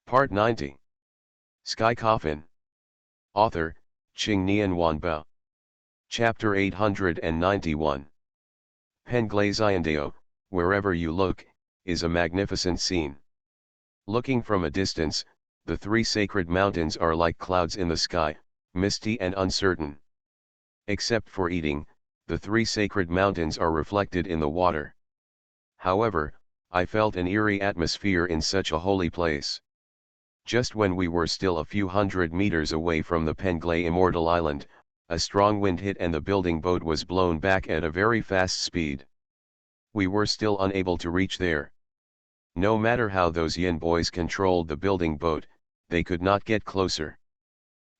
Part 90. Sky Coffin. Author, Ching Nian Wanbao. Chapter 891. Penglaziondio, wherever you look, is a magnificent scene. Looking from a distance, the three sacred mountains are like clouds in the sky, misty and uncertain. Except for eating, the three sacred mountains are reflected in the water. However, I felt an eerie atmosphere in such a holy place. Just when we were still a few hundred meters away from the Penglay Immortal Island, a strong wind hit and the building boat was blown back at a very fast speed. We were still unable to reach there. No matter how those Yin boys controlled the building boat, they could not get closer.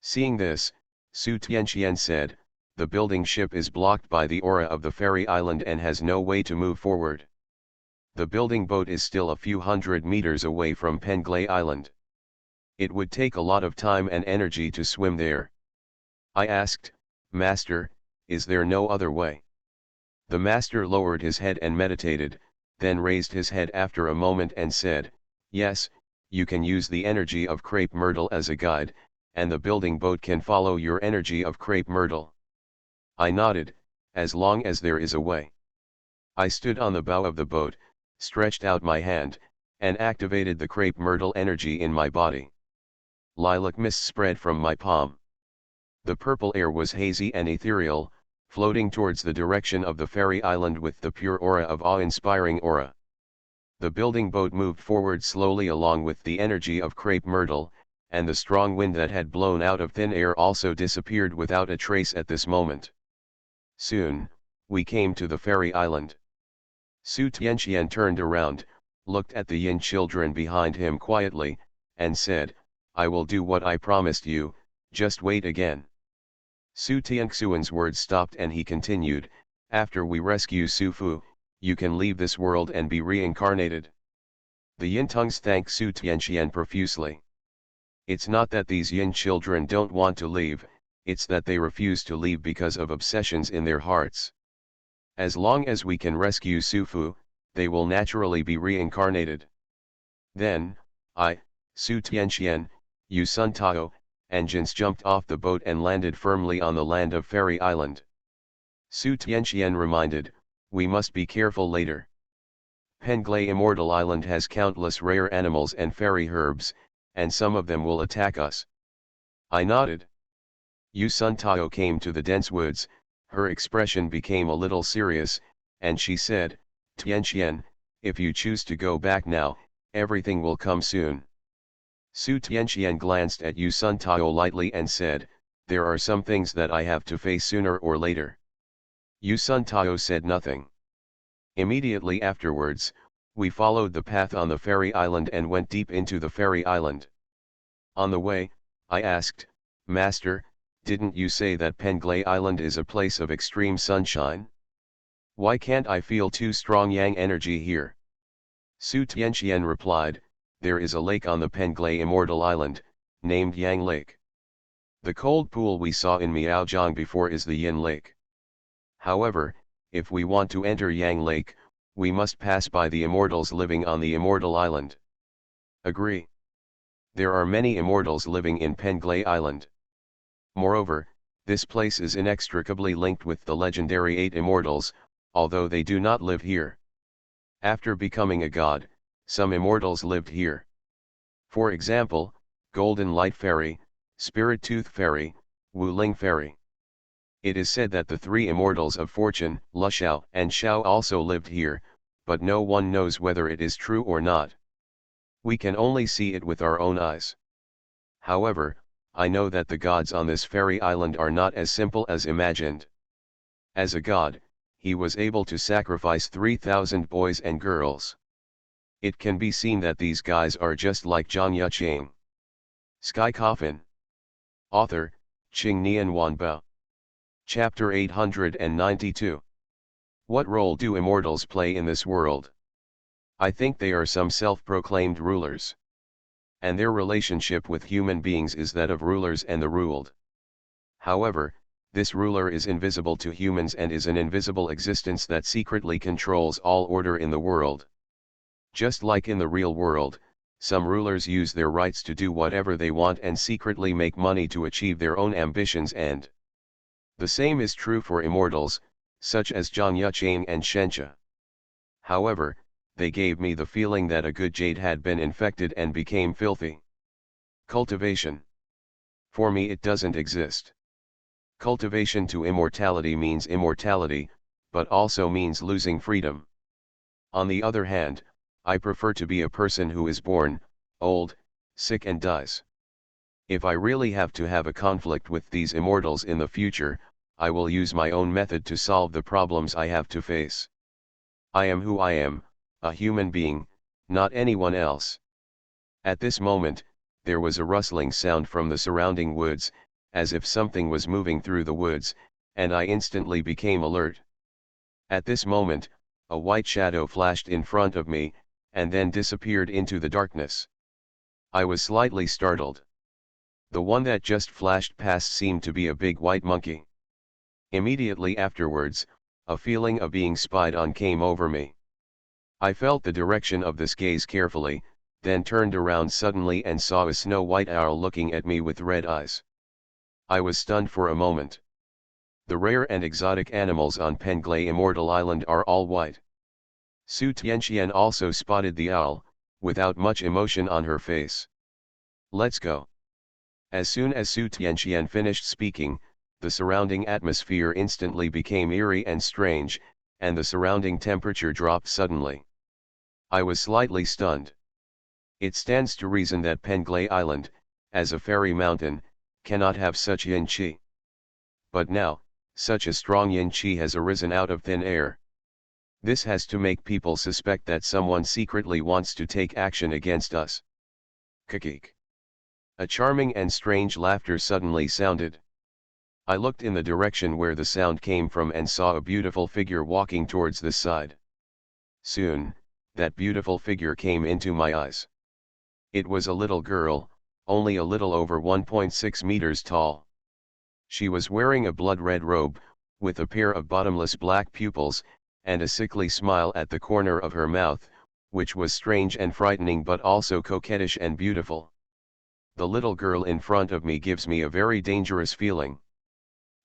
Seeing this, Su Tianqian said, "The building ship is blocked by the aura of the fairy island and has no way to move forward. The building boat is still a few hundred meters away from Penglay Island. It would take a lot of time and energy to swim there." I asked, "Master, is there no other way?" The master lowered his head and meditated, then raised his head after a moment and said, "Yes, you can use the energy of crepe myrtle as a guide, and the building boat can follow your energy of crepe myrtle." I nodded, "As long as there is a way." I stood on the bow of the boat, stretched out my hand, and activated the crepe myrtle energy in my body. Lilac mist spread from my palm. The purple air was hazy and ethereal, floating towards the direction of the fairy island with the pure aura of awe-inspiring aura. The building boat moved forward slowly along with the energy of crepe myrtle, and the strong wind that had blown out of thin air also disappeared without a trace at this moment. Soon, we came to the fairy island. Su Tianqian turned around, looked at the Yin children behind him quietly, and said, "I will do what I promised you, just wait again." Su Tianxuan's words stopped and he continued, "After we rescue Su Fu, you can leave this world and be reincarnated." The Yin tongues thanked Su Tianqian profusely. It's not that these Yin children don't want to leave, it's that they refuse to leave because of obsessions in their hearts. As long as we can rescue Su Fu, they will naturally be reincarnated. Then, I, Su Tianqian, Yu Sun Tao, and Jins jumped off the boat and landed firmly on the land of Fairy Island. Su Tianqian reminded, "We must be careful later. Penglay Immortal Island has countless rare animals and fairy herbs, and some of them will attack us." I nodded. Yu Sun Tao came to the dense woods, her expression became a little serious, and she said, "Tianqian, if you choose to go back now, everything will come soon." Su Tianqian glanced at Yu Sun Tao lightly and said, "There are some things that I have to face sooner or later." Yu Sun Tao said nothing. Immediately afterwards, we followed the path on the fairy island and went deep into the fairy island. On the way, I asked, "Master, didn't you say that Penglay Island is a place of extreme sunshine? Why can't I feel too strong yang energy here?" Su Tianqian replied, "There is a lake on the Penglay Immortal Island, named Yang Lake. The cold pool we saw in Miaojiang before is the Yin Lake. However, if we want to enter Yang Lake, we must pass by the immortals living on the Immortal Island." Agree. There are many immortals living in Penglay Island. Moreover, this place is inextricably linked with the legendary 8 immortals, although they do not live here. After becoming a god, some immortals lived here. For example, Golden Light Fairy, Spirit Tooth Fairy, Wu Ling Fairy. It is said that the 3 immortals of Fortune, Lu Xiao and Xiao also lived here, but no one knows whether it is true or not. We can only see it with our own eyes. However, I know that the gods on this fairy island are not as simple as imagined. As a god, he was able to sacrifice 3,000 boys and girls. It can be seen that these guys are just like Zhang Yuqing. Sky Coffin. Author, Ching Nian Wanbao. Chapter 892. What role do immortals play in this world? I think they are some self-proclaimed rulers. And their relationship with human beings is that of rulers and the ruled. However, this ruler is invisible to humans and is an invisible existence that secretly controls all order in the world. Just like in the real world, Some rulers use their rights to do whatever they want and secretly make money to achieve their own ambitions, and the same is true for immortals, such as Zhang Yuchang and Shencha. However, they gave me the feeling that a good jade had been infected and became filthy. Cultivation. For me it doesn't exist. Cultivation to immortality means immortality, but also means losing freedom. On the other hand, I prefer to be a person who is born, old, sick and dies. If I really have to have a conflict with these immortals in the future, I will use my own method to solve the problems I have to face. I am who I am, a human being, not anyone else. At this moment, there was a rustling sound from the surrounding woods, as if something was moving through the woods, and I instantly became alert. At this moment, a white shadow flashed in front of me, and then disappeared into the darkness. I was slightly startled. The one that just flashed past seemed to be a big white monkey. Immediately afterwards, a feeling of being spied on came over me. I felt the direction of this gaze carefully, then turned around suddenly and saw a snow-white owl looking at me with red eyes. I was stunned for a moment. The rare and exotic animals on Penglai Immortal Island are all white. Su Tianxian also spotted the owl, without much emotion on her face. Let's go. As soon as Su Tianxian finished speaking, the surrounding atmosphere instantly became eerie and strange, and the surrounding temperature dropped suddenly. I was slightly stunned. It stands to reason that Penglai Island, as a fairy mountain, cannot have such yin qi. But now, such a strong yin qi has arisen out of thin air. This has to make people suspect that someone secretly wants to take action against us. Kikik. A charming and strange laughter suddenly sounded. I looked in the direction where the sound came from and saw a beautiful figure walking towards the side. Soon, that beautiful figure came into my eyes. It was a little girl, only a little over 1.6 meters tall. She was wearing a blood-red robe, with a pair of bottomless black pupils, and a sickly smile at the corner of her mouth, which was strange and frightening but also coquettish and beautiful. The little girl in front of me gives me a very dangerous feeling.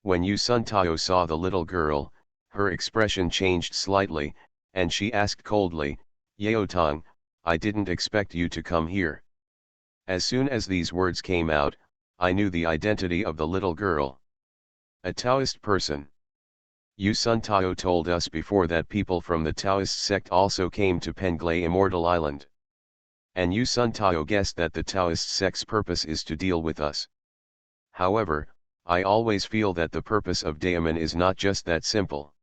When Yu Sun Tao saw the little girl, her expression changed slightly, and she asked coldly, "Yao Tong, I didn't expect you to come here." As soon as these words came out, I knew the identity of the little girl. A Taoist person. Yu Sun Tao told us before that people from the Taoist sect also came to Penglai Immortal Island. And Yu Sun Tao guessed that the Taoist sect's purpose is to deal with us. However, I always feel that the purpose of Daemon is not just that simple.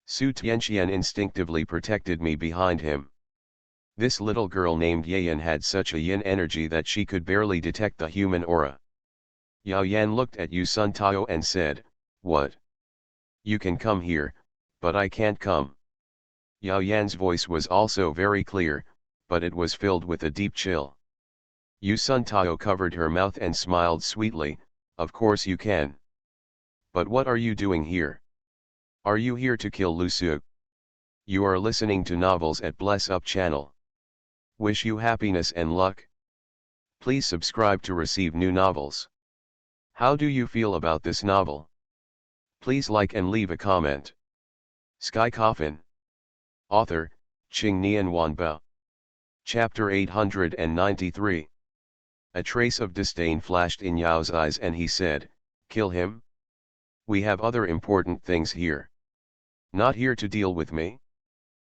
Su Tianxian instinctively protected me behind him. This little girl named Yayan had such a yin energy that she could barely detect the human aura. Yao Yan looked at Yu Sun Tao and said, "What? You can come here, but I can't come." Yao Yan's voice was also very clear, but it was filled with a deep chill. Yu Sun Tao covered her mouth and smiled sweetly, "Of course you can. But what are you doing here? Are you here to kill Lu Su?" You are listening to Novels at Bless Up channel. Wish you happiness and luck. Please subscribe to receive new novels. How do you feel about this novel? Please like and leave a comment. Sky Coffin. Author, Qing Nian Wanbao. Chapter 893. A trace of disdain flashed in Yao's eyes and he said, "Kill him? We have other important things here. Not here to deal with me?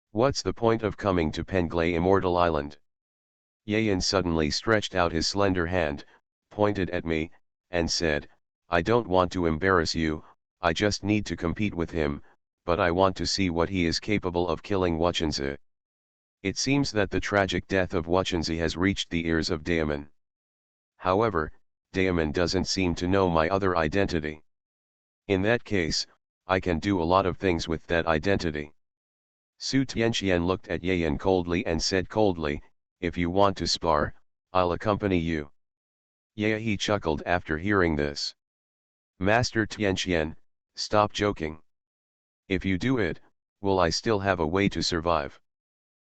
What's the point of coming to Penglai Immortal Island?" Yayan suddenly stretched out his slender hand, pointed at me, and said, "I don't want to embarrass you, I just need to compete with him, but I want to see what he is capable of killing Wuchenzi." It seems that the tragic death of Wuchenzi has reached the ears of Daemon. However, Daemon doesn't seem to know my other identity. In that case, I can do a lot of things with that identity. Su Tianxian looked at Yayan coldly and said coldly, "If you want to spar, I'll accompany you." He chuckled after hearing this. "Master Tianxian, stop joking. If you do it, will I still have a way to survive?"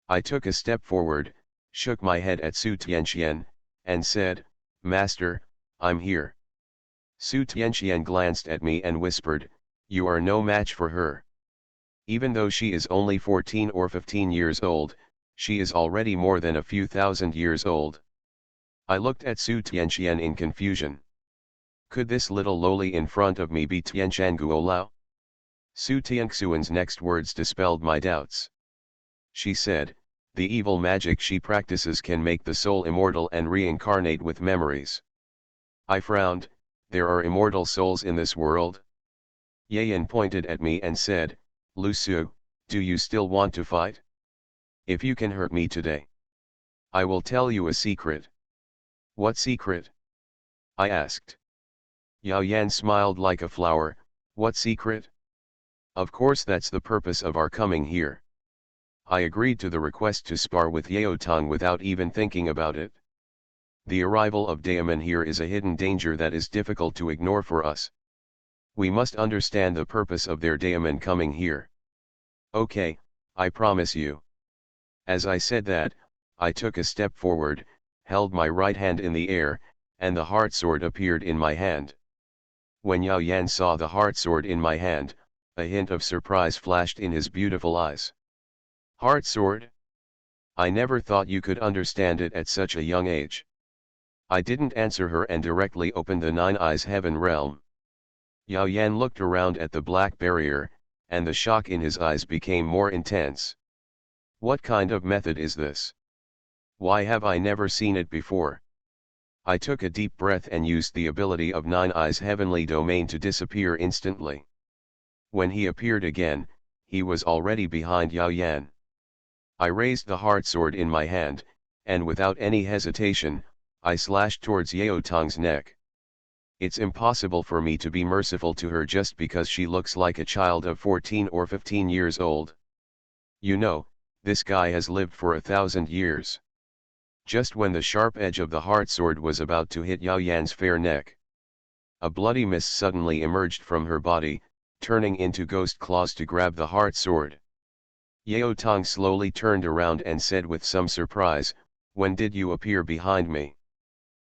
I took a step forward, shook my head at Su Tianxian, and said, "Master, I'm here." Su Tianxian glanced at me and whispered, "You are no match for her. Even though she is only 14 or 15 years old, she is already more than a few thousand years old." I looked at Su Tianxian in confusion. Could this little loli in front of me be Tianxian Guolao? Su Tianxuan's next words dispelled my doubts. She said, "The evil magic she practices can make the soul immortal and reincarnate with memories." I frowned. There are immortal souls in this world? Yayan pointed at me and said, "Lu Su, do you still want to fight? If you can hurt me today, I will tell you a secret." "What secret?" I asked. Yao Yan smiled like a flower. "What secret? Of course that's the purpose of our coming here." I agreed to the request to spar with Yao Tong without even thinking about it. The arrival of Daemon here is a hidden danger that is difficult to ignore for us. We must understand the purpose of their Daemon coming here. "Okay, I promise you." As I said that, I took a step forward, held my right hand in the air, and the heart sword appeared in my hand. When Yao Yan saw the heart sword in my hand, a hint of surprise flashed in his beautiful eyes. "Heart sword? I never thought you could understand it at such a young age." I didn't answer her and directly opened the Nine Eyes Heaven realm. Yao Yan looked around at the black barrier, and the shock in his eyes became more intense. "What kind of method is this? Why have I never seen it before?" I took a deep breath and used the ability of Nine Eyes Heavenly Domain to disappear instantly. When he appeared again, he was already behind Yao Yan. I raised the heart sword in my hand, and without any hesitation, I slashed towards Yao Tong's neck. It's impossible for me to be merciful to her just because she looks like a child of 14 or 15 years old. You know, this guy has lived for 1,000 years. Just when the sharp edge of the heart sword was about to hit Yao Yan's fair neck, a bloody mist suddenly emerged from her body, turning into ghost claws to grab the heart sword. Yao Tong slowly turned around and said with some surprise, "When did you appear behind me?"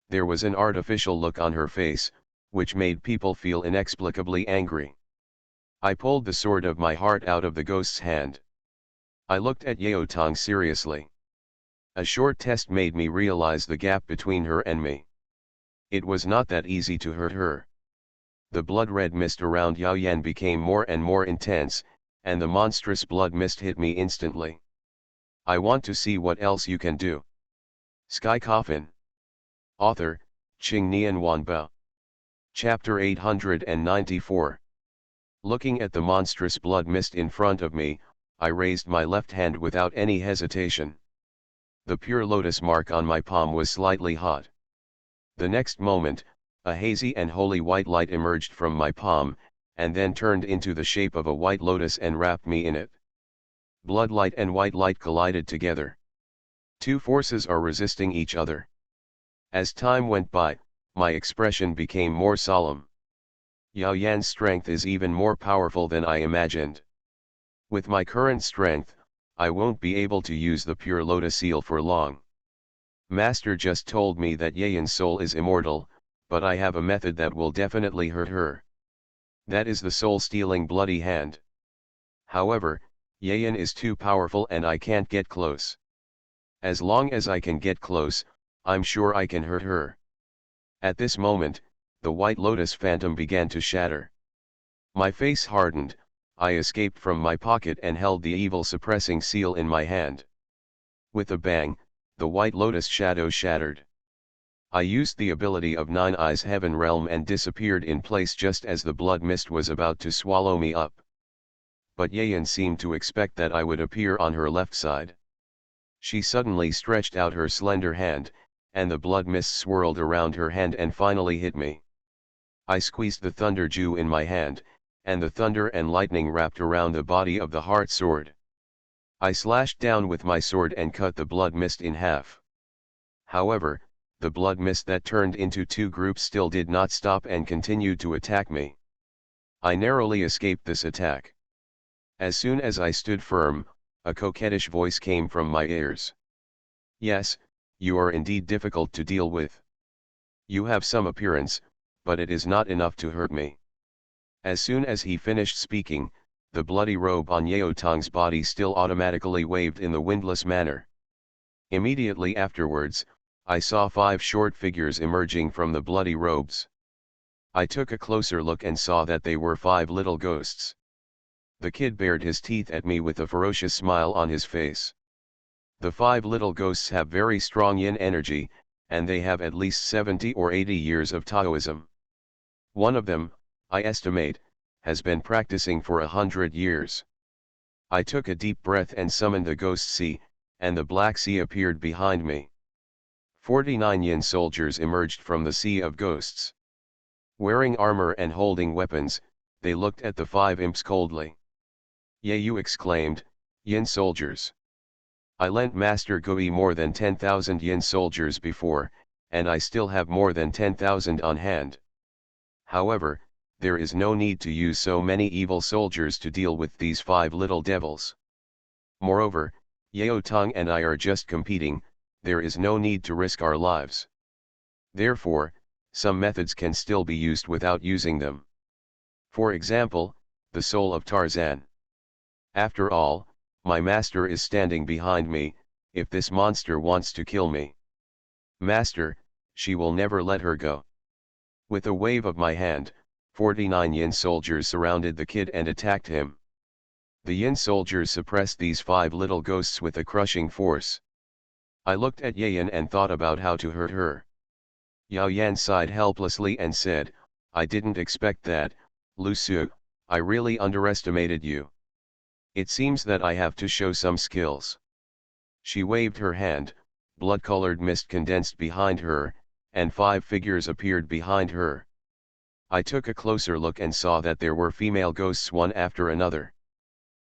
There was an artificial look on her face, which made people feel inexplicably angry. I pulled the sword of my heart out of the ghost's hand. I looked at Yao Tong seriously. A short test made me realize the gap between her and me. It was not that easy to hurt her. The blood-red mist around Yao Yan became more and more intense, and the monstrous blood mist hit me instantly. "I want to see what else you can do." Sky Coffin. Author, Qing Nian Wanba. Chapter 894. Looking at the monstrous blood mist in front of me, I raised my left hand without any hesitation. The pure lotus mark on my palm was slightly hot. The next moment, a hazy and holy white light emerged from my palm, and then turned into the shape of a white lotus and wrapped me in it. Blood light and white light collided together. Two forces are resisting each other. As time went by, my expression became more solemn. Yao Yan's strength is even more powerful than I imagined. With my current strength, I won't be able to use the pure lotus seal for long. Master just told me that Yayan's soul is immortal, but I have a method that will definitely hurt her. That is the soul-stealing bloody hand. However, Yayan is too powerful and I can't get close. As long as I can get close, I'm sure I can hurt her. At this moment, the white lotus phantom began to shatter. My face hardened. I escaped from my pocket and held the evil suppressing seal in my hand. With a bang, the white lotus shadow shattered. I used the ability of Nine Eyes Heaven Realm and disappeared in place just as the blood mist was about to swallow me up. But Yayan seemed to expect that I would appear on her left side. She suddenly stretched out her slender hand, and the blood mist swirled around her hand and finally hit me. I squeezed the thunder dew in my hand, and the thunder and lightning wrapped around the body of the heart sword. I slashed down with my sword and cut the blood mist in half. However, the blood mist that turned into two groups still did not stop and continued to attack me. I narrowly escaped this attack. As soon as I stood firm, a coquettish voice came from my ears. Yes, you are indeed difficult to deal with. You have some appearance, but it is not enough to hurt me. As soon as he finished speaking, the bloody robe on Yeotong's body still automatically waved in the windless manner. Immediately afterwards, I saw 5 short figures emerging from the bloody robes. I took a closer look and saw that they were 5 little ghosts. The kid bared his teeth at me with a ferocious smile on his face. The 5 little ghosts have very strong yin energy, and they have at least 70 or 80 years of Taoism. One of them, I estimate, has been practicing for 100 years. I took a deep breath and summoned the ghost sea, and the black sea appeared behind me. 49 yin soldiers emerged from the sea of ghosts. Wearing armor and holding weapons, they looked at the 5 imps coldly. Ye exclaimed, "Yin soldiers. I lent Master Gui more than 10,000 yin soldiers before, and I still have more than 10,000 on hand. However, there is no need to use so many evil soldiers to deal with these 5 little devils. Moreover, Yeotong and I are just competing, there is no need to risk our lives. Therefore, some methods can still be used without using them. For example, the soul of Tarzan. After all, my master is standing behind me, if this monster wants to kill me. Master, she will never let her go." With a wave of my hand, 49 yin soldiers surrounded the kid and attacked him. The yin soldiers suppressed these 5 little ghosts with a crushing force. I looked at Yayan and thought about how to hurt her. Yao Yan sighed helplessly and said, "I didn't expect that, Lu Su, I really underestimated you. It seems that I have to show some skills." She waved her hand, blood-colored mist condensed behind her, and 5 figures appeared behind her. I took a closer look and saw that there were female ghosts one after another.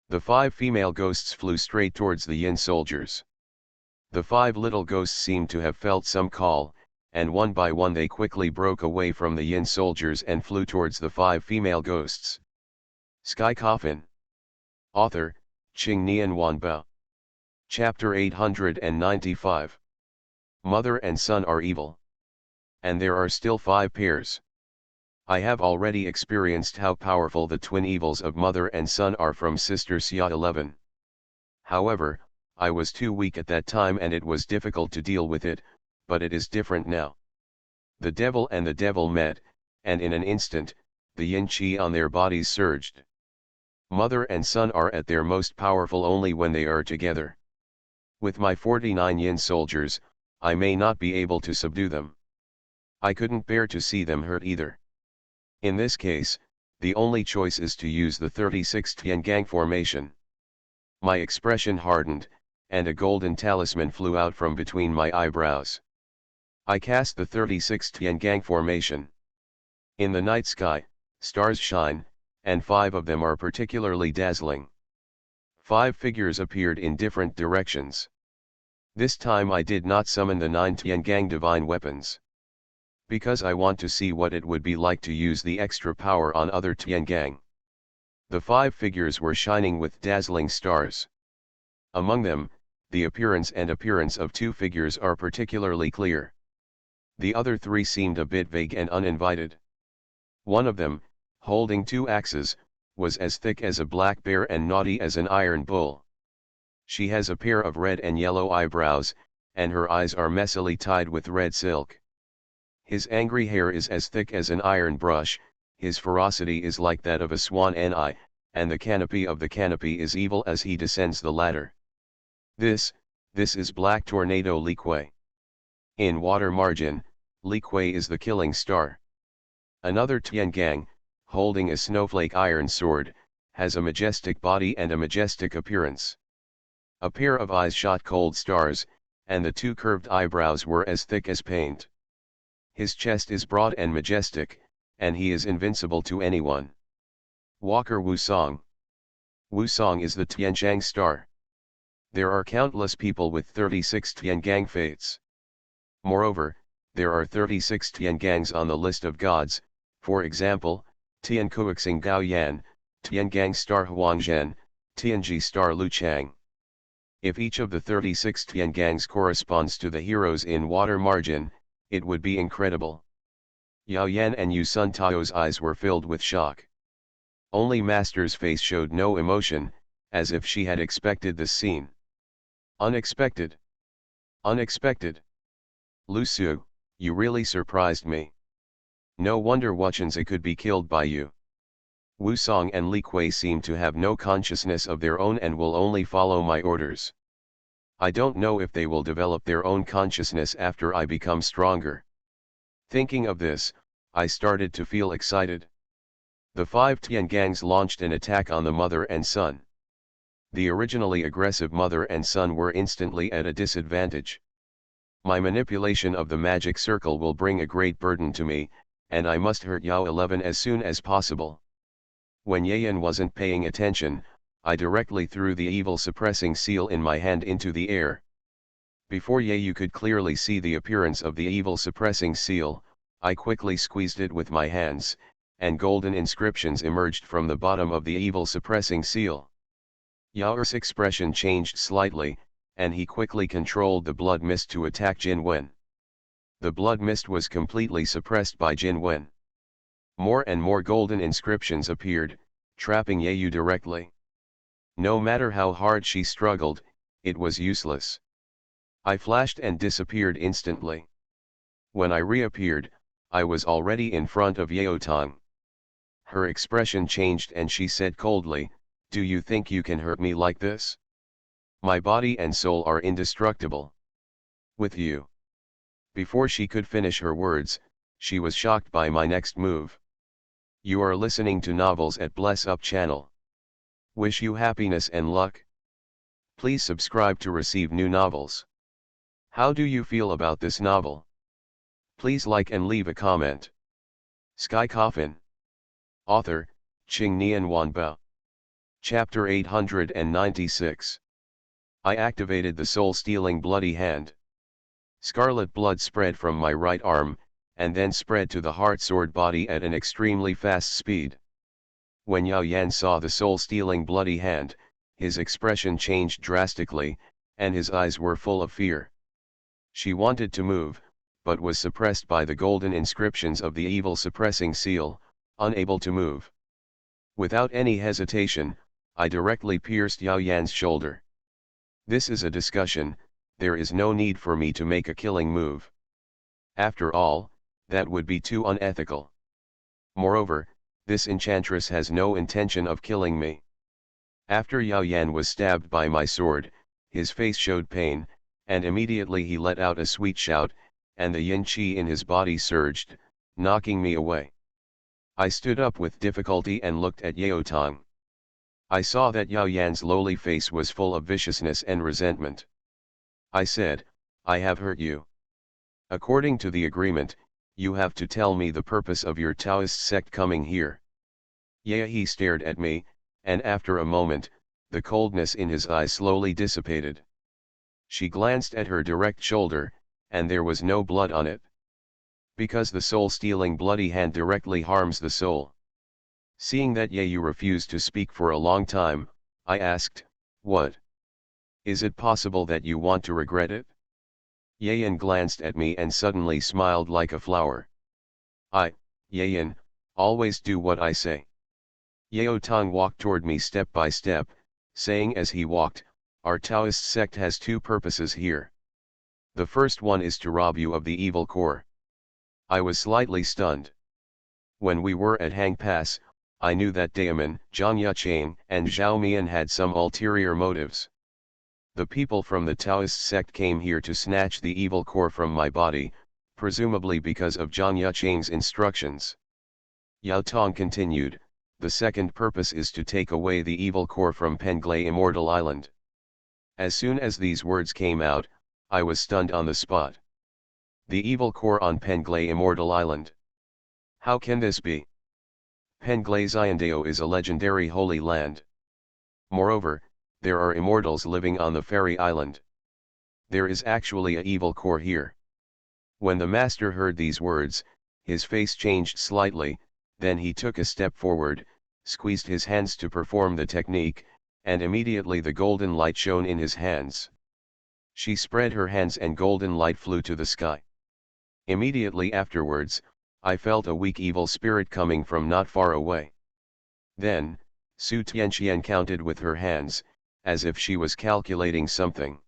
The 5 female ghosts flew straight towards the yin soldiers. The 5 little ghosts seemed to have felt some call, and one by one they quickly broke away from the yin soldiers and flew towards the 5 female ghosts. Sky Coffin. Author, Qing Nian Wanbao. Chapter 895. Mother and son are evil. And there are still 5 pairs. I have already experienced how powerful the twin evils of mother and son are from Sister Xia 11. However, I was too weak at that time and it was difficult to deal with it, but it is different now. The devil and the devil met, and in an instant, the yin qi on their bodies surged. Mother and son are at their most powerful only when they are together. With my 49 yin soldiers, I may not be able to subdue them. I couldn't bear to see them hurt either. In this case, the only choice is to use the 36 Tiangang formation. My expression hardened, and a golden talisman flew out from between my eyebrows. I cast the 36 Tiangang formation. In the night sky, stars shine, and 5 of them are particularly dazzling. 5 figures appeared in different directions. This time I did not summon the 9 Tiangang divine weapons. Because I want to see what it would be like to use the extra power on other Tiangang. The 5 figures were shining with dazzling stars. Among them, the appearance of 2 figures are particularly clear. The other 3 seemed a bit vague and uninvited. One of them, holding 2 axes, was as thick as a black bear and naughty as an iron bull. She has a pair of red and yellow eyebrows, and her eyes are messily tied with red silk. His angry hair is as thick as an iron brush, his ferocity is like that of a swan and the canopy of the canopy is evil as he descends the ladder. This is Black Tornado Li Kuei. In water margin, Li Kuei is the killing star. Another Tiangang, holding a snowflake iron sword, has a majestic body and a majestic appearance. A pair of eyes shot cold stars, and the 2 curved eyebrows were as thick as paint. His chest is broad and majestic, and he is invincible to anyone. Walker Wusong. Wusong is the Tianjang star. There are countless people with 36 Tiangang fates. Moreover, there are 36 Tiangangs on the list of gods, for example, Tiankuixing Gao Yan, Tiangang star Huangzhen, Tianji star Lu Chang. If each of the 36 Tiangangs corresponds to the heroes in Water Margin, it would be incredible. Yao Yan and Yu Sun Tao's eyes were filled with shock. Only Master's face showed no emotion, as if she had expected this scene. Unexpected. Unexpected. Lu Su, you really surprised me. No wonder Wuchenzi could be killed by you. Wu Song and Li Kuei seem to have no consciousness of their own and will only follow my orders. I don't know if they will develop their own consciousness after I become stronger. Thinking of this, I started to feel excited. The 5 Tiangangs launched an attack on the mother and son. The originally aggressive mother and son were instantly at a disadvantage. My manipulation of the magic circle will bring a great burden to me, and I must hurt Yao 11 as soon as possible. When Yayan wasn't paying attention, I directly threw the evil suppressing seal in my hand into the air. Before Yayu could clearly see the appearance of the evil suppressing seal, I quickly squeezed it with my hands, and golden inscriptions emerged from the bottom of the evil suppressing seal. Yao's expression changed slightly, and he quickly controlled the blood mist to attack Jin Wen. The blood mist was completely suppressed by Jin Wen. More and more golden inscriptions appeared, trapping Yayu directly. No matter how hard she struggled, it was useless. I flashed and disappeared instantly. When I reappeared, I was already in front of Yao Tong. Her expression changed and she said coldly, "Do you think you can hurt me like this? My body and soul are indestructible. With you." Before she could finish her words, she was shocked by my next move. You are listening to novels at Bless Up channel. Wish you happiness and luck. Please subscribe to receive new novels. How do you feel about this novel? Please like and leave a comment. Sky Coffin. Author, Qing Nian Wanba. Chapter 896. I activated the soul-stealing bloody hand. Scarlet blood spread from my right arm, and then spread to the heart sword body at an extremely fast speed. When Yao Yan saw the soul-stealing bloody hand, his expression changed drastically, and his eyes were full of fear. She wanted to move, but was suppressed by the golden inscriptions of the evil suppressing seal, unable to move. Without any hesitation, I directly pierced Yao Yan's shoulder. This is a discussion, there is no need for me to make a killing move. After all, that would be too unethical. Moreover, this enchantress has no intention of killing me. After Yao Yan was stabbed by my sword, his face showed pain, and immediately he let out a sweet shout, and the yin qi in his body surged, knocking me away. I stood up with difficulty and looked at Yao Tong. I saw that Yao Yan's lowly face was full of viciousness and resentment. I said, "I have hurt you. According to the agreement, you have to tell me the purpose of your Taoist sect coming here." He stared at me, and after a moment, the coldness in his eyes slowly dissipated. She glanced at her direct shoulder, and there was no blood on it. Because the soul-stealing bloody hand directly harms the soul. Seeing that you refused to speak for a long time, I asked, "What? Is it possible that you want to regret it?" Yayan glanced at me and suddenly smiled like a flower. Yayan, always do what I say." Yao Tong walked toward me step by step, saying as he walked, "Our Taoist sect has two purposes here. The first one is to rob you of the evil core." I was slightly stunned. When we were at Hang Pass, I knew that Daemon, Zhang Yucheng, and Zhao Mian had some ulterior motives. The people from the Taoist sect came here to snatch the evil core from my body, presumably because of Zhang Yucheng's instructions. Yao Tong continued, "The second purpose is to take away the evil core from Penglai Immortal Island." As soon as these words came out, I was stunned on the spot. The evil core on Penglai Immortal Island. How can this be? Penglai Xiandao is a legendary holy land. Moreover, there are immortals living on the fairy island. There is actually a evil core here. When the master heard these words, his face changed slightly, then he took a step forward, squeezed his hands to perform the technique, and immediately the golden light shone in his hands. She spread her hands and golden light flew to the sky. Immediately afterwards, I felt a weak evil spirit coming from not far away. Then, Su Tianqian counted with her hands, as if she was calculating something.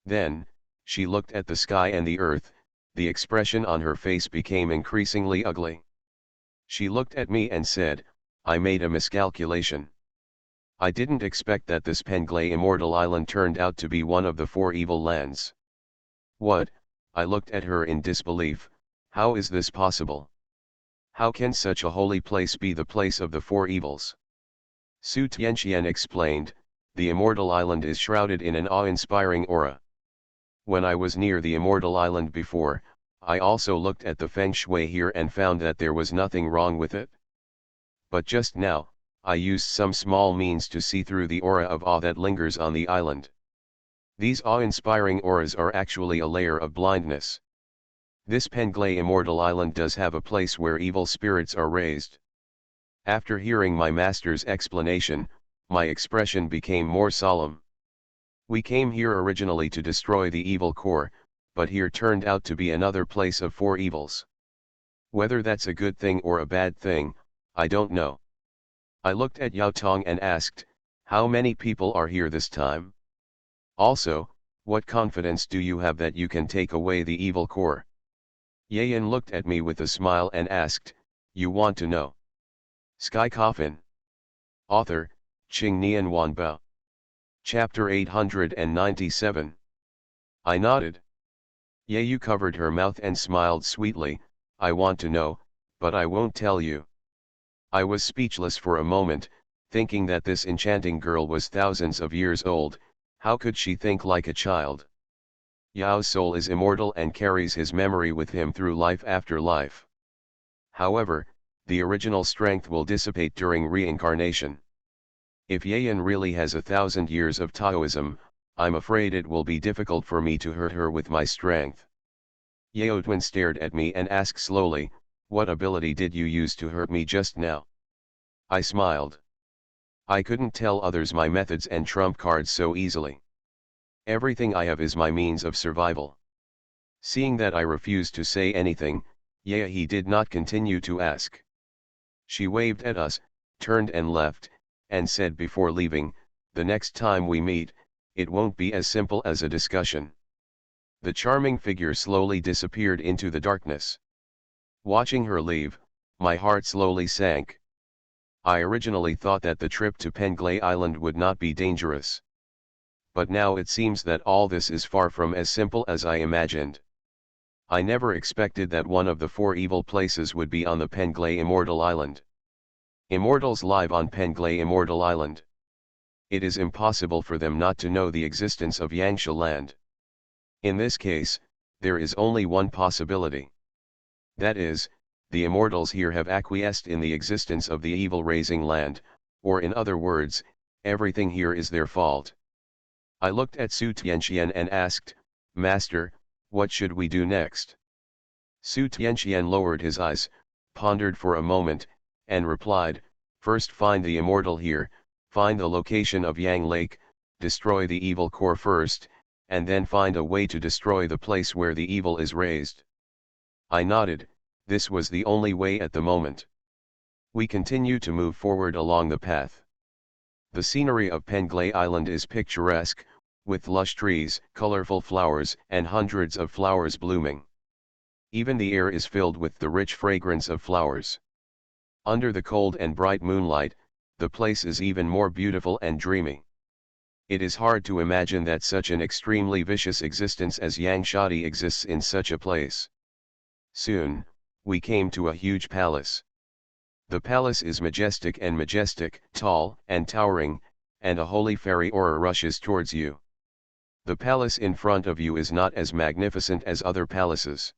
Then, she looked at the sky and the earth, the expression on her face became increasingly ugly. She looked at me and said, "I made a miscalculation. I didn't expect that this Penglai Immortal Island turned out to be one of the 4 evil lands." "What?" I looked at her in disbelief. "How is this possible? How can such a holy place be the place of the 4 evils?" Su Tianqian explained, "The Immortal Island is shrouded in an awe-inspiring aura. When I was near the Immortal Island before, I also looked at the feng shui here and found that there was nothing wrong with it. But just now, I used some small means to see through the aura of awe that lingers on the island. These awe-inspiring auras are actually a layer of blindness. This Penglai Immortal Island does have a place where evil spirits are raised." After hearing my master's explanation, my expression became more solemn. "We came here originally to destroy the evil core, but here turned out to be another place of 4 evils. Whether that's a good thing or a bad thing, I don't know." I looked at Yao Tong and asked, "How many people are here this time? Also, what confidence do you have that you can take away the evil core?" Yayan looked at me with a smile and asked, "You want to know?" Sky Coffin. Author, Qing Nian Wanbao. Chapter 897. I nodded. Yayu covered her mouth and smiled sweetly. "I want to know, but I won't tell you." I was speechless for a moment, thinking that this enchanting girl was thousands of years old. How could she think like a child? Yao's soul is immortal and carries his memory with him through life after life. However, the original strength will dissipate during reincarnation. If Yayan really has 1,000 years of Taoism, I'm afraid it will be difficult for me to hurt her with my strength. Yao Twin stared at me and asked slowly, "What ability did you use to hurt me just now?" I smiled. I couldn't tell others my methods and trump cards so easily. Everything I have is my means of survival. Seeing that I refused to say anything, he did not continue to ask. She waved at us, turned and left, and said before leaving, "The next time we meet, it won't be as simple as a discussion." The charming figure slowly disappeared into the darkness. Watching her leave, my heart slowly sank. I originally thought that the trip to Penglai Island would not be dangerous. But now it seems that all this is far from as simple as I imagined. I never expected that one of the 4 evil places would be on the Penglai Immortal Island. Immortals live on Penglai Immortal Island. It is impossible for them not to know the existence of Yangsha land. In this case, there is only one possibility. That is, the immortals here have acquiesced in the existence of the evil raising land, or in other words, everything here is their fault. I looked at Su Tianqian and asked, "Master, what should we do next?" Su Tianqian lowered his eyes, pondered for a moment, and replied, "First find the immortal here, find the location of Yang Lake, destroy the evil core first, and then find a way to destroy the place where the evil is raised." I nodded. This was the only way at the moment. We continue to move forward along the path. The scenery of Penglai Island is picturesque, with lush trees, colorful flowers, and hundreds of flowers blooming. Even the air is filled with the rich fragrance of flowers. Under the cold and bright moonlight, the place is even more beautiful and dreamy. It is hard to imagine that such an extremely vicious existence as Yang Shadi exists in such a place. Soon, we came to a huge palace. The palace is majestic, tall and towering, and a holy fairy aura rushes towards you. The palace in front of you is not as magnificent as other palaces.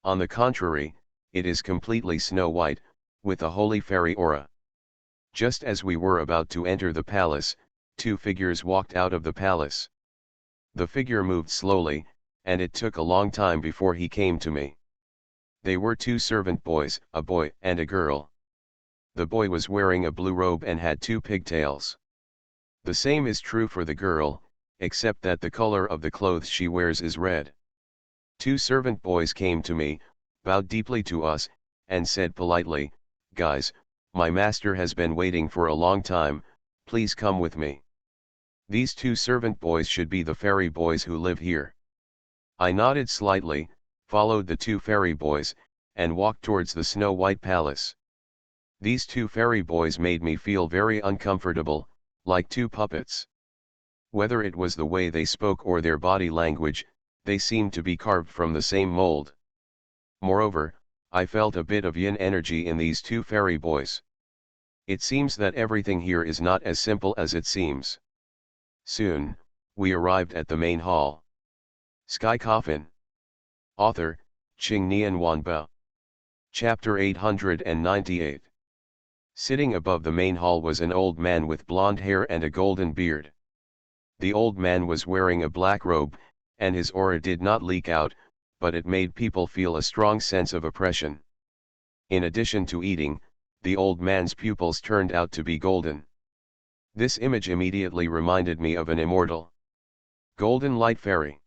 On the contrary, it is completely snow white, with a holy fairy aura. Just as we were about to enter the palace, 2 figures walked out of the palace. The figure moved slowly, and it took a long time before he came to me. They were 2 servant boys, a boy and a girl. The boy was wearing a blue robe and had 2 pigtails. The same is true for the girl, except that the color of the clothes she wears is red. Two servant boys came to me, bowed deeply to us, and said politely, "Guys, my master has been waiting for a long time, please come with me." These two servant boys should be the fairy boys who live here. I nodded slightly, followed the two fairy boys, and walked towards the snow-white palace. These two fairy boys made me feel very uncomfortable, like two puppets. Whether it was the way they spoke or their body language, they seemed to be carved from the same mold. Moreover, I felt a bit of yin energy in these two fairy boys. It seems that everything here is not as simple as it seems. Soon, we arrived at the main hall. Sky Coffin. Author, Qing Nian Wanba. Chapter 898. Sitting above the main hall was an old man with blonde hair and a golden beard. The old man was wearing a black robe, and his aura did not leak out, but it made people feel a strong sense of oppression. In addition to eating, the old man's pupils turned out to be golden. This image immediately reminded me of an immortal golden light fairy.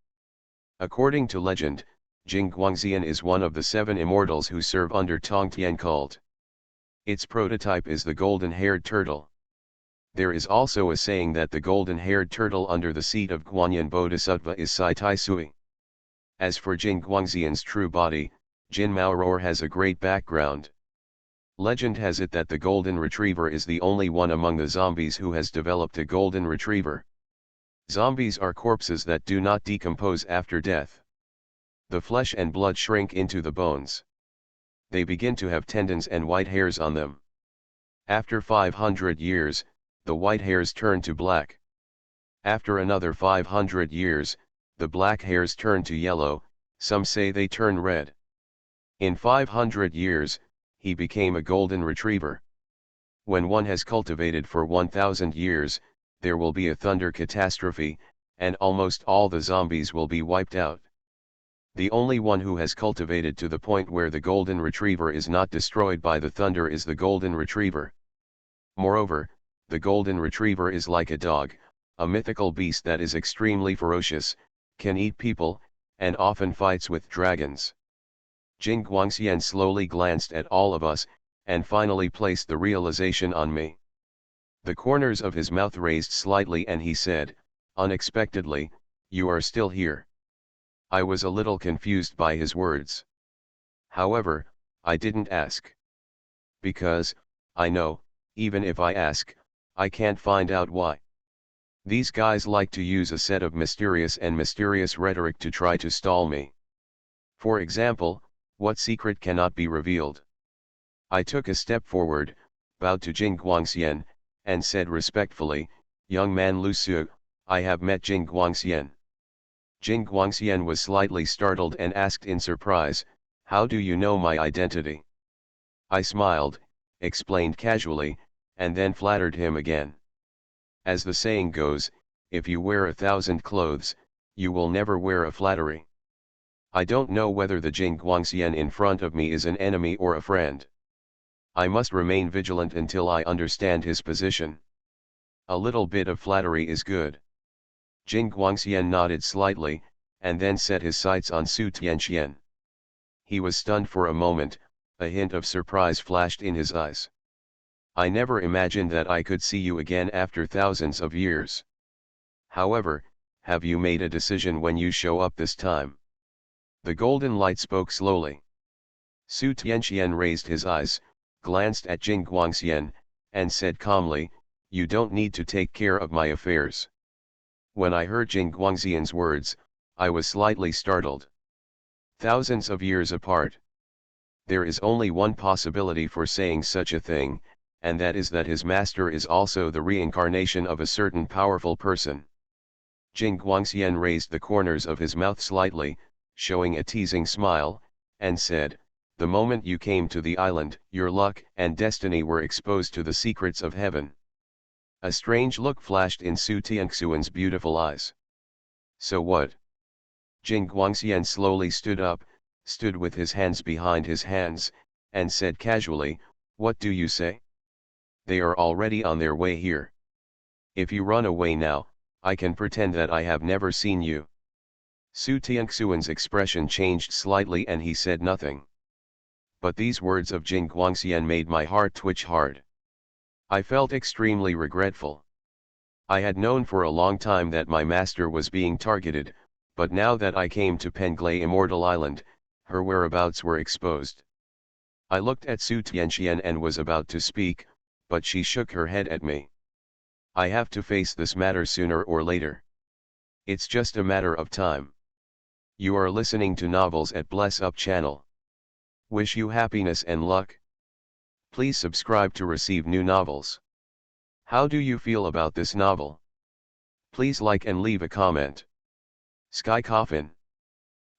According to legend, Jing Guangxian is one of the 7 immortals who serve under Tongtian cult. Its prototype is the golden-haired turtle. There is also a saying that the golden-haired turtle under the seat of Guanyin Bodhisattva is Sai Tai Sui. As for Jing Guangxian's true body, Jin Maoror has a great background. Legend has it that the golden retriever is the only one among the zombies who has developed a golden retriever. Zombies are corpses that do not decompose after death. The flesh and blood shrink into the bones. They begin to have tendons and white hairs on them. After 500 years, the white hairs turn to black. After another 500 years, the black hairs turn to yellow, some say they turn red. In 500 years, he became a golden retriever. When one has cultivated for 1000 years, there will be a thunder catastrophe, and almost all the zombies will be wiped out. The only one who has cultivated to the point where the golden retriever is not destroyed by the thunder is the golden retriever. Moreover, the golden retriever is like a dog, a mythical beast that is extremely ferocious, can eat people, and often fights with dragons. Jing Guangxian slowly glanced at all of us, and finally placed the realization on me. The corners of his mouth raised slightly and he said, unexpectedly, "You are still here." I was a little confused by his words. However, I didn't ask. Because, I know, even if I ask, I can't find out why. These guys like to use a set of mysterious rhetoric to try to stall me. For example, what secret cannot be revealed? I took a step forward, bowed to Jing Guangxian, and said respectfully, "Young man Lu Su, I have met Jing Guangxian." Jing Guangxian was slightly startled and asked in surprise, "How do you know my identity?" I smiled, explained casually, and then flattered him again. As the saying goes, if you wear 1,000 clothes, you will never wear a flattery. I don't know whether the Jing Guangxian in front of me is an enemy or a friend. I must remain vigilant until I understand his position. A little bit of flattery is good. Jing Guangxian nodded slightly, and then set his sights on Su Tianxian. He was stunned for a moment, a hint of surprise flashed in his eyes. "I never imagined that I could see you again after thousands of years. However, have you made a decision when you show up this time?" The golden light spoke slowly. Su Tianxian raised his eyes, glanced at Jing Guangxian, and said calmly, "You don't need to take care of my affairs." When I heard Jing Guangxian's words, I was slightly startled. Thousands of years apart. There is only one possibility for saying such a thing, and that is that his master is also the reincarnation of a certain powerful person. Jing Guangxian raised the corners of his mouth slightly, showing a teasing smile, and said, "The moment you came to the island, your luck and destiny were exposed to the secrets of heaven." A strange look flashed in Su Tianxian's beautiful eyes. "So what?" Jing Guangxian slowly stood up, stood with his hands behind his hands, and said casually, "What do you say?" "They are already on their way here." If you run away now, I can pretend that I have never seen you. Su Tianxuan's expression changed slightly and he said nothing. But these words of Jing Guangxian made my heart twitch hard. I felt extremely regretful. I had known for a long time that my master was being targeted, but now that I came to Penglai Immortal Island, her whereabouts were exposed. I looked at Su Tianxian and was about to speak, but she shook her head at me. I have to face this matter sooner or later. It's just a matter of time. You are listening to Novels at Bless Up channel. Wish you happiness and luck. Please subscribe to receive new novels. How do you feel about this novel? Please like and leave a comment. Sky Coffin.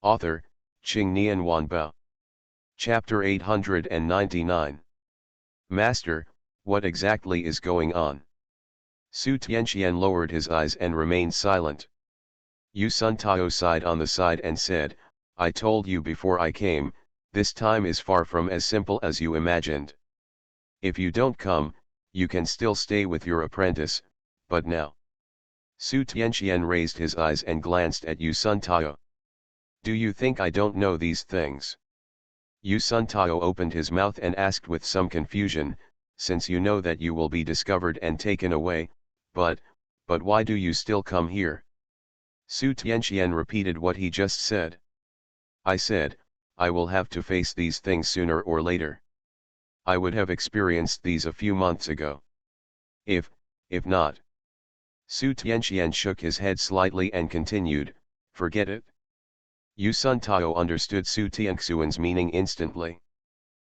Author, Qing Nian Wanbao. Chapter 899. Master, what exactly is going on? Su Tianxian lowered his eyes and remained silent. Yu Sun Tao sighed on the side and said, I told you before I came, this time is far from as simple as you imagined. If you don't come, you can still stay with your apprentice, but now. Su Tianxian raised his eyes and glanced at Yu Sun Tao. Do you think I don't know these things? Yu Sun Tao opened his mouth and asked with some confusion, since you know that you will be discovered and taken away, but why do you still come here? Su Tianxian repeated what he just said. I said, I will have to face these things sooner or later. I would have experienced these a few months ago. If not. Su Tianxian shook his head slightly and continued, forget it. Yu Sun Tao understood Su Tianxuan's meaning instantly.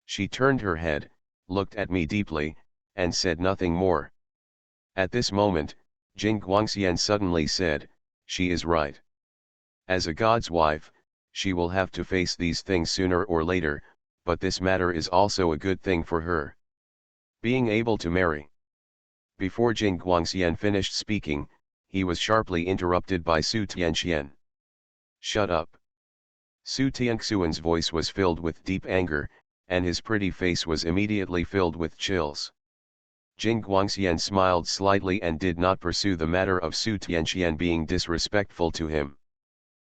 She turned her head, looked at me deeply, and said nothing more. At this moment, Jing Guangxian suddenly said, she is right. As a god's wife, she will have to face these things sooner or later, but this matter is also a good thing for her. Being able to marry. Before Jing Guangxian finished speaking, he was sharply interrupted by Su Tianxian. Shut up. Su Tianxuan's voice was filled with deep anger, and his pretty face was immediately filled with chills. Jing Guangxian smiled slightly and did not pursue the matter of Su Tianxian being disrespectful to him.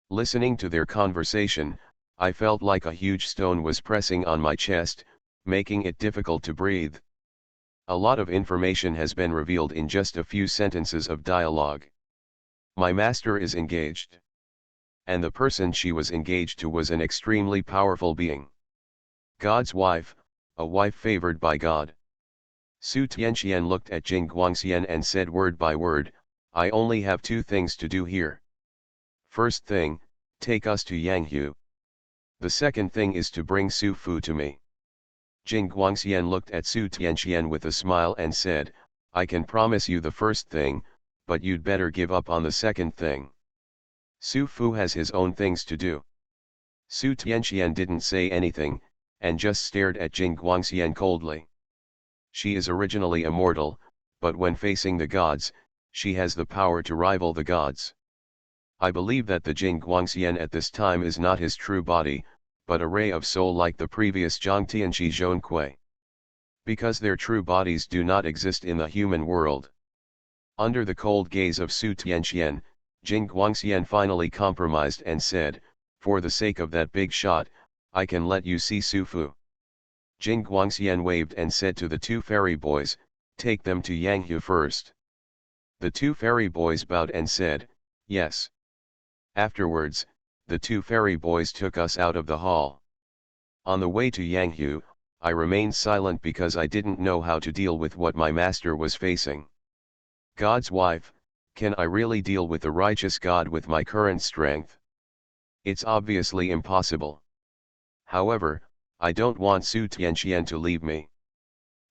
Listening to their conversation, I felt like a huge stone was pressing on my chest, making it difficult to breathe. A lot of information has been revealed in just a few sentences of dialogue. My master is engaged. And the person she was engaged to was an extremely powerful being. God's wife, a wife favored by God. Su Tianxian looked at Jing Guangxian and said word by word, I only have two things to do here. First thing, take us to Yanghu. The second thing is to bring Su Fu to me. Jing Guangxian looked at Su Tianxian with a smile and said, I can promise you the first thing, but you'd better give up on the second thing. Su Fu has his own things to do. Su Tianxian didn't say anything, and just stared at Jing Guangxian coldly. She is originally immortal, but when facing the gods, she has the power to rival the gods. I believe that the Jing Guangxian at this time is not his true body, but a ray of soul like the previous Zhang Tianqi Zhongkui. Because their true bodies do not exist in the human world. Under the cold gaze of Su Tianxian, Jing Guangxian finally compromised and said, for the sake of that big shot, I can let you see Su Fu. Jing Guangxian waved and said to the two fairy boys, take them to Yanghu first. The two fairy boys bowed and said, yes. Afterwards, the two fairy boys took us out of the hall. On the way to Yanghu, I remained silent because I didn't know how to deal with what my master was facing. God's wife, can I really deal with the righteous God with my current strength? It's obviously impossible. However, I don't want Su Tianxian to leave me.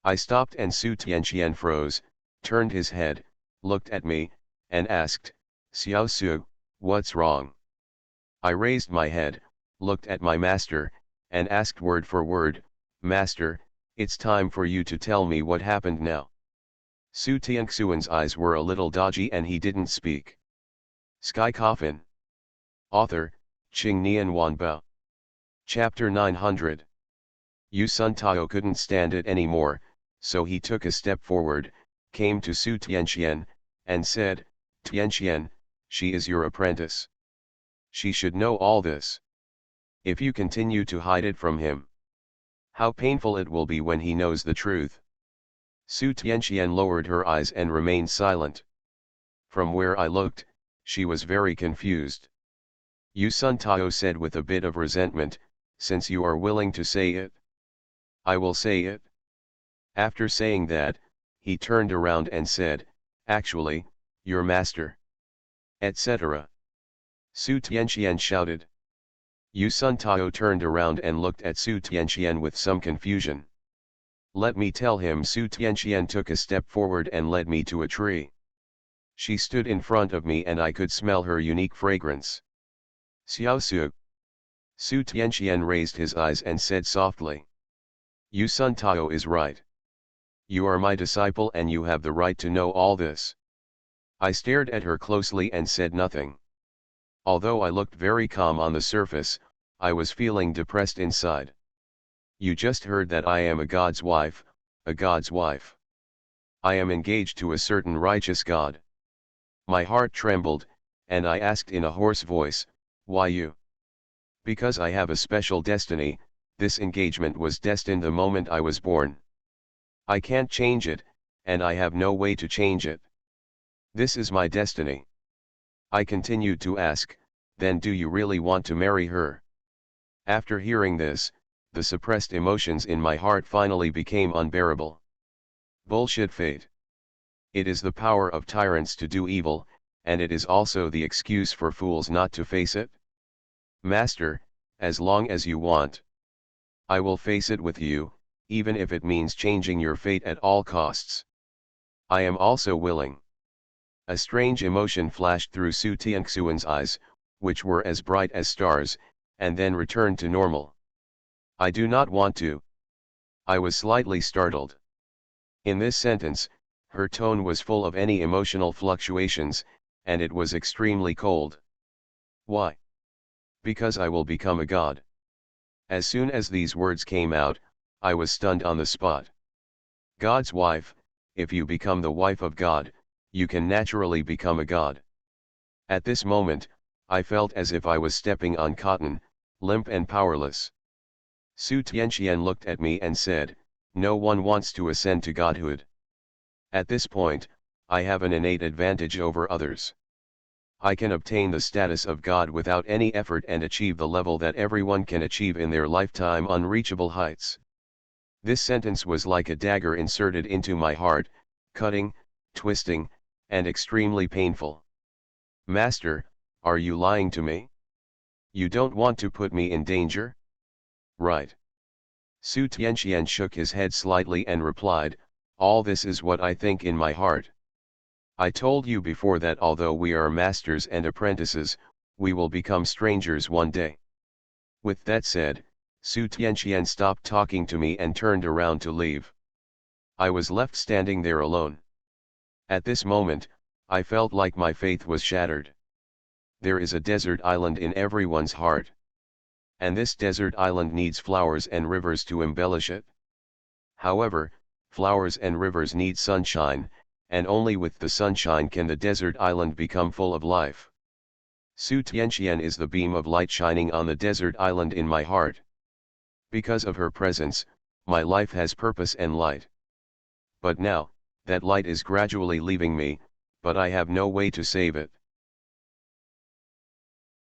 I stopped and Su Tianxian froze, turned his head, looked at me, and asked, Xiao Su, what's wrong? I raised my head, looked at my master, and asked word for word, Master, it's time for you to tell me what happened now. Su Tianxuan's eyes were a little dodgy and he didn't speak. Sky Coffin. Author, Qing Nian Wanbao. Chapter 900. Yu Sun Tao couldn't stand it anymore, so he took a step forward, came to Su Tianxian, and said, Tianqian, she is your apprentice. She should know all this. If you continue to hide it from him, how painful it will be when he knows the truth. Su Tianqian lowered her eyes and remained silent. From where I looked, she was very confused. Yu Sun Tao said with a bit of resentment, since you are willing to say it, I will say it. After saying that, he turned around and said, actually, your master, etc. Su Tianqian shouted. Yu Sun Tao turned around and looked at Su Tianqian with some confusion. Let me tell him. Su Tianqian took a step forward and led me to a tree. She stood in front of me and I could smell her unique fragrance. Xiao Su. Su Tianqian raised his eyes and said softly. Yu Sun Tao is right. You are my disciple and you have the right to know all this. I stared at her closely and said nothing. Although I looked very calm on the surface, I was feeling depressed inside. You just heard that I am a god's wife, a god's wife. I am engaged to a certain righteous god. My heart trembled, and I asked in a hoarse voice, why you? Because I have a special destiny. This engagement was destined the moment I was born. I can't change it, and I have no way to change it. This is my destiny. I continued to ask, then do you really want to marry her? After hearing this, the suppressed emotions in my heart finally became unbearable. Bullshit fate. It is the power of tyrants to do evil, and it is also the excuse for fools not to face it. Master, as long as you want, I will face it with you, even if it means changing your fate at all costs. I am also willing. A strange emotion flashed through Su Tianxuan's eyes, which were as bright as stars, and then returned to normal. I do not want to. I was slightly startled. In this sentence, her tone was full of any emotional fluctuations, and it was extremely cold. Why? Because I will become a god. As soon as these words came out, I was stunned on the spot. God's wife, if you become the wife of God, you can naturally become a god. At this moment, I felt as if I was stepping on cotton, limp and powerless. Su Tianqian looked at me and said, no one wants to ascend to godhood. At this point, I have an innate advantage over others. I can obtain the status of God without any effort and achieve the level that everyone can achieve in their lifetime, unreachable heights. This sentence was like a dagger inserted into my heart, cutting, twisting, and extremely painful. Master, are you lying to me? You don't want to put me in danger? Right. Su Tianqian shook his head slightly and replied, all this is what I think in my heart. I told you before that although we are masters and apprentices, we will become strangers one day. With that said, Su Tianqian stopped talking to me and turned around to leave. I was left standing there alone. At this moment, I felt like my faith was shattered. There is a desert island in everyone's heart. And this desert island needs flowers and rivers to embellish it. However, flowers and rivers need sunshine, and only with the sunshine can the desert island become full of life. Su Tianqian is the beam of light shining on the desert island in my heart. Because of her presence, my life has purpose and light. But now, that light is gradually leaving me, but I have no way to save it.